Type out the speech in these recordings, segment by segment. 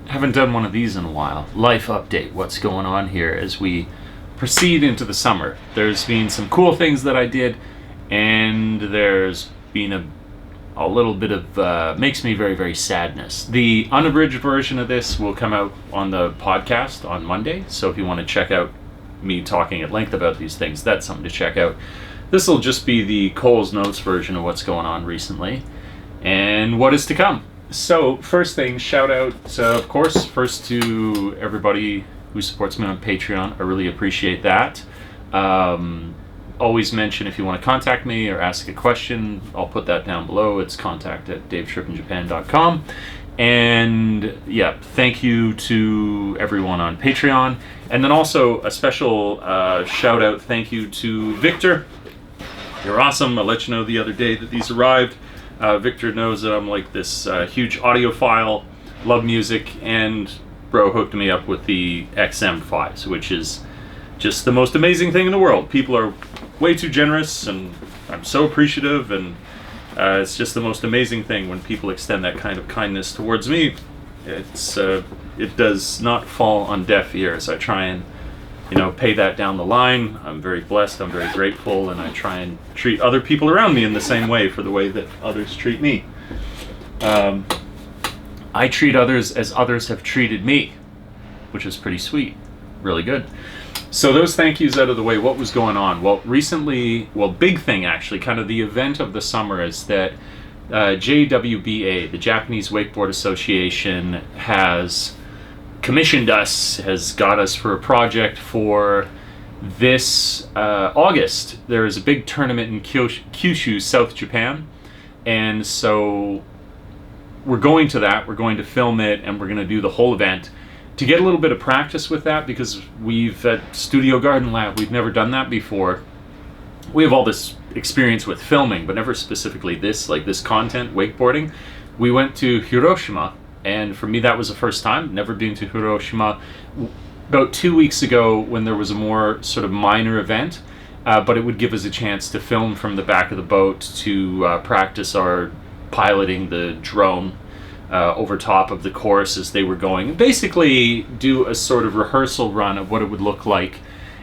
Haven't done one of these in a while. Life update, what's going on here as we proceed into the summer. There's been some cool things that I did, and there's been a little bit of makes me very, very sadness. The unabridged version of this will come out on the podcast on Monday, so if you want to check out me talking at length about these things, that's something to check out. This will just be the Cole's Notes version of what's going on recently and what is to come. So first thing, shout out, of course, first to everybody who supports me on Patreon. I really appreciate that. Always mention if you want to contact me or ask a question, I'll put that down below. It's contact@DaveTrippinJapan.com. And yeah, thank you to everyone on Patreon. And then also a special shout out, thank you to Victor. You're awesome. I let you know the other day that these arrived. Victor knows that I'm like this huge audiophile, love music, and bro hooked me up with the XM5s, which is just the most amazing thing in the world. People are way too generous, and I'm so appreciative, and it's just the most amazing thing when people extend that kind of kindness towards me. It does not fall on deaf ears. I try and pay that down the line. I'm very blessed, I'm very grateful, and I try and treat other people around me in the same way for the way that others treat me. I treat others as others have treated me, which is pretty sweet, really good. So those thank yous out of the way, what was going on? Well, recently, big thing actually, kind of the event of the summer is that JWBA, the Japanese Wakeboard Association, has commissioned us, has got us for a project for this August. There is a big tournament in Kyushu, South Japan, and so we're going to that. We're going to film it, and we're going to do the whole event to get a little bit of practice with that, because we've at Studio Garden Lab, we've never done that before. We have all this experience with filming, but never specifically this content, wakeboarding. We went to Hiroshima, and for me that was the first time. Never been to Hiroshima. About 2 weeks ago, when there was a more sort of minor event, but it would give us a chance to film from the back of the boat to practice our piloting the drone over top of the course as they were going. Basically do a sort of rehearsal run of what it would look like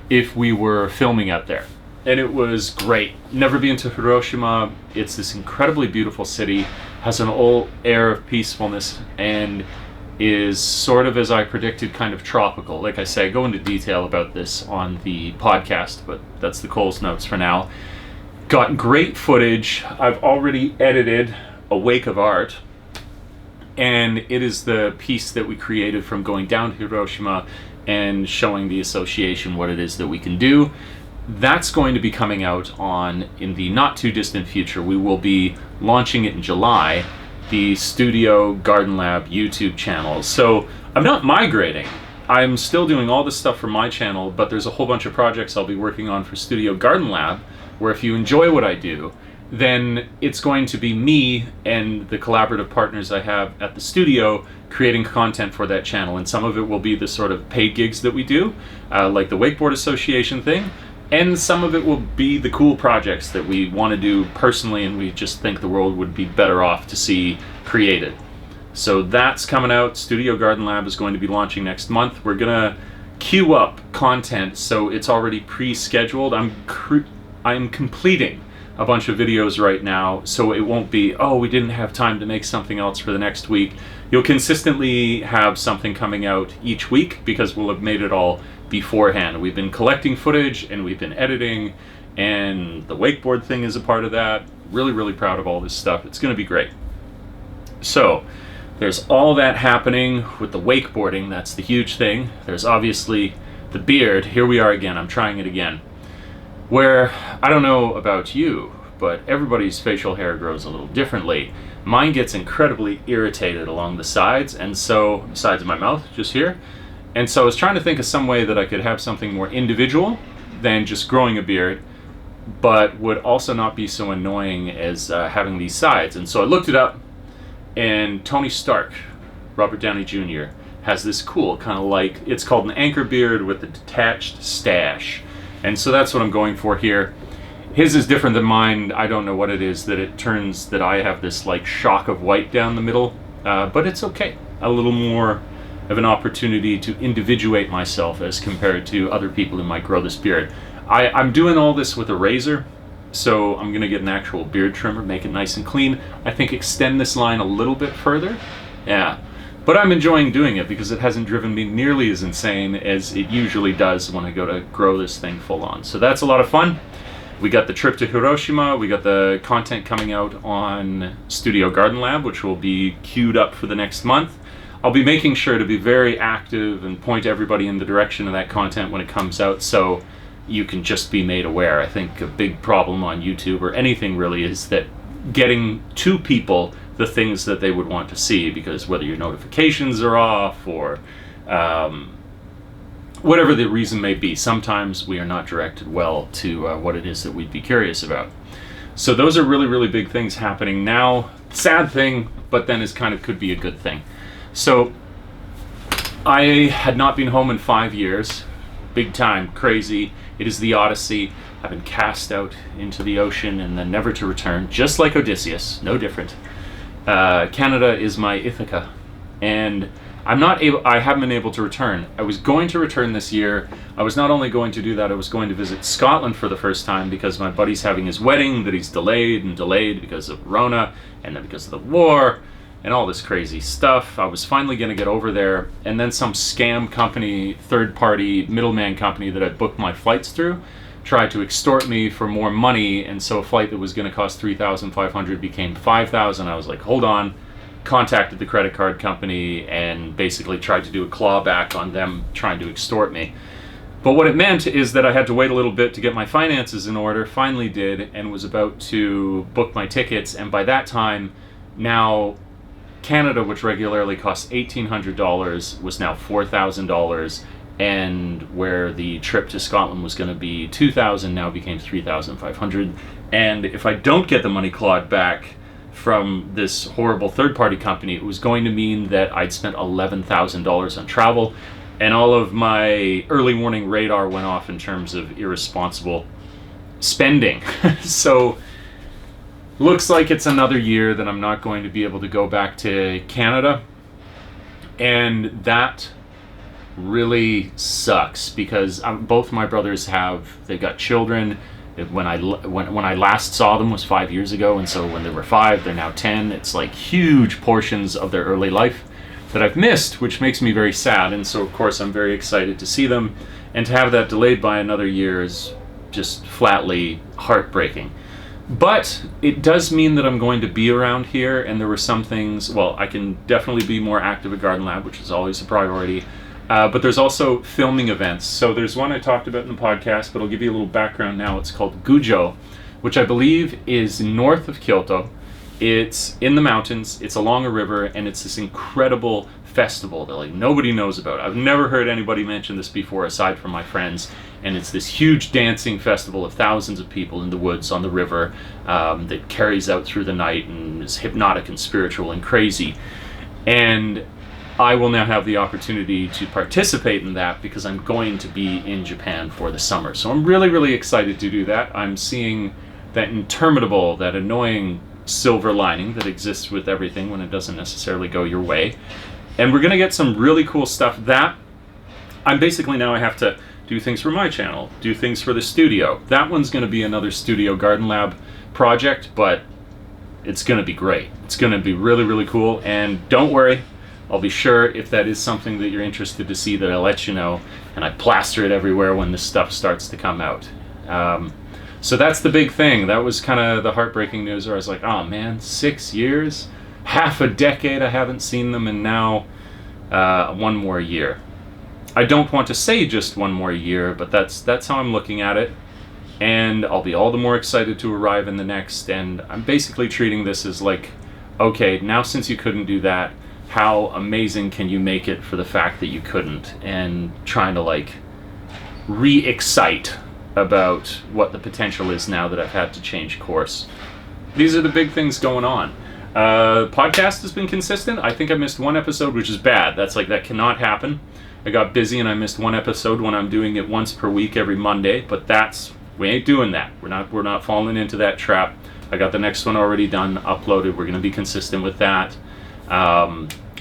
if we were filming out there. And it was great. Never been to Hiroshima. It's this incredibly beautiful city, has an old air of peacefulness, and is sort of, as I predicted, kind of tropical. Like I say, I go into detail about this on the podcast, but that's the Cole's Notes for now. Got great footage. I've already edited a wake of art, and it is the piece that we created from going down to Hiroshima and showing the association what it is that we can do. That's going to be coming out in the not too distant future. We will be launching it in July, the Studio Garden Lab YouTube channel. So I'm not migrating. I'm still doing all this stuff for my channel, but there's a whole bunch of projects I'll be working on for Studio Garden Lab, where if you enjoy what I do, then it's going to be me and the collaborative partners I have at the studio creating content for that channel. And some of it will be the sort of paid gigs that we do, like the Wakeboard Association thing, and some of it will be the cool projects that we want to do personally and we just think the world would be better off to see created. So that's coming out. Studio Garden Lab is going to be launching next month. We're going to queue up content, so it's already pre-scheduled. I'm completing a bunch of videos right now, so it won't be, oh, we didn't have time to make something else for the next week. You'll consistently have something coming out each week because we'll have made it all beforehand. We've been collecting footage and we've been editing, and the wakeboard thing is a part of that. Really, really proud of all this stuff. It's going to be great. So there's all that happening with the wakeboarding. That's the huge thing. There's obviously the beard. Here we are again. I'm trying it again. Where, I don't know about you, but everybody's facial hair grows a little differently. Mine gets incredibly irritated along the sides, and so, sides of my mouth, just here. And so I was trying to think of some way that I could have something more individual than just growing a beard, but would also not be so annoying as having these sides. And so I looked it up, and Tony Stark, Robert Downey Jr., has this cool kind of like, it's called an anchor beard with a detached stash. And so that's what I'm going for here. His is different than mine. I don't know what it is that it turns that I have this like shock of white down the middle, but it's okay. A little more of an opportunity to individuate myself as compared to other people who might grow this beard. I'm doing all this with a razor, so I'm going to get an actual beard trimmer, make it nice and clean. I think extend this line a little bit further. Yeah. But I'm enjoying doing it because it hasn't driven me nearly as insane as it usually does when I go to grow this thing full on. So that's a lot of fun. We got the trip to Hiroshima. We got the content coming out on Studio Garden Lab, which will be queued up for the next month. I'll be making sure to be very active and point everybody in the direction of that content when it comes out, so you can just be made aware. I think a big problem on YouTube or anything really is that getting to people the things that they would want to see, because whether your notifications are off or whatever the reason may be, sometimes we are not directed well to what it is that we'd be curious about. So those are really, really big things happening now. Sad thing, but then is kind of could be a good thing. So I had not been home in 5 years. Big time, crazy. It is the Odyssey. I've been cast out into the ocean and then never to return, just like Odysseus, no different. Canada is my Ithaca, and I haven't been able to return. I was going to return this year. I was not only going to do that, I was going to visit Scotland for the first time because my buddy's having his wedding that he's delayed because of Rona and then because of the war and all this crazy stuff. I was finally going to get over there, and then some scam company, third-party middleman company that I booked my flights through, tried to extort me for more money, and so a flight that was going to cost $3,500 became $5,000. I was like, hold on. Contacted the credit card company and basically tried to do a clawback on them trying to extort me. But what it meant is that I had to wait a little bit to get my finances in order. Finally did, and was about to book my tickets, and by that time now Canada, which regularly costs $1,800, was now $4,000, and where the trip to Scotland was going to be $2,000 now became $3,500. And if I don't get the money clawed back from this horrible third-party company, it was going to mean that I'd spent $11,000 on travel, and all of my early warning radar went off in terms of irresponsible spending. So looks like it's another year that I'm not going to be able to go back to Canada, and that really sucks because both my brothers they've got children. When I last saw them was 5 years ago, and so when they were 5, they're now 10. It's like huge portions of their early life that I've missed, which makes me very sad. And so of course I'm very excited to see them, and to have that delayed by another year is just flatly heartbreaking. But it does mean that I'm going to be around here, and there were some things, well, I can definitely be more active at Garden Lab, which is always a priority. But there's also filming events. So there's one I talked about in the podcast, but I'll give you a little background now. It's called Gujo, which I believe is north of Kyoto. It's in the mountains, it's along a river, and it's this incredible festival that like nobody knows about. I've never heard anybody mention this before aside from my friends. And it's this huge dancing festival of thousands of people in the woods on the river that carries out through the night and is hypnotic and spiritual and crazy. And I will now have the opportunity to participate in that because I'm going to be in Japan for the summer. So I'm really, really excited to do that. I'm seeing that interminable, that annoying silver lining that exists with everything when it doesn't necessarily go your way. And we're going to get some really cool stuff. That I'm basically now I have to do things for my channel, do things for the studio. That one's going to be another Studio Garden Lab project, but it's going to be great. It's going to be really, really cool. And don't worry, I'll be sure if that is something that you're interested to see that I'll let you know, and I plaster it everywhere when this stuff starts to come out. So that's the big thing. That was kind of the heartbreaking news where I was like, oh man, 6 years, half a decade I haven't seen them, and now one more year. I don't want to say just one more year, but that's how I'm looking at it. And I'll be all the more excited to arrive in the next, and I'm basically treating this as like, okay, now since you couldn't do that, how amazing can you make it for the fact that you couldn't, and trying to like re-excite about what the potential is now that I've had to change course. These are the big things going on. Podcast has been consistent. I think I missed one episode, which is bad. That cannot happen. I got busy and I missed one episode when I'm doing it once per week every Monday, but we ain't doing that. We're not falling into that trap. I got the next one already done, uploaded. We're going to be consistent with that.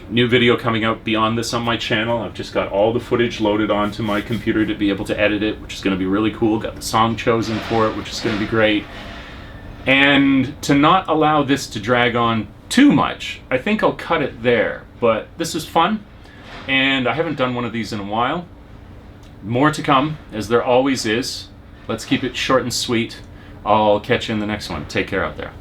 New video coming out beyond this on my channel. I've just got all the footage loaded onto my computer to be able to edit it, which is going to be really cool. Got the song chosen for it, which is going to be great. And to not allow this to drag on too much, I think I'll cut it there. But this is fun, and I haven't done one of these in a while. More to come, as there always is. Let's keep it short and sweet. I'll catch you in the next one. Take care out there.